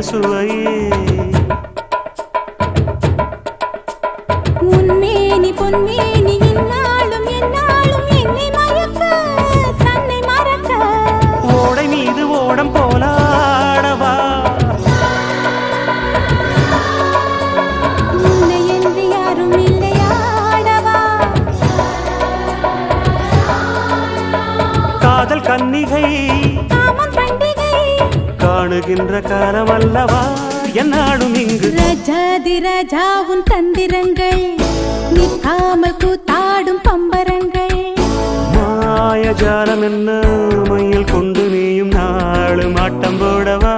சுவையே உன்மேனி பொன்மேனி இந்நாளும் எந்நாளும் என்னை மயக்க தன்னை மறக்க ஓடை மீது ஓடம் போலாடவா உன்னை என்று யாரும் இல்லையாடவா காதல் கன்னிகை காமம் பண்டிகை காணுகின்ற காலம் அல்லவா என்னாடும் இங்கு ரஜாதி ராஜாவும் தந்திரங்கள் நிற்காமல் கூத்தாடும் பம்பரங்கள் மாயஜாலம் என்ன மையில் கொண்டு நீயும் நாளும் ஆட்டம் போடவா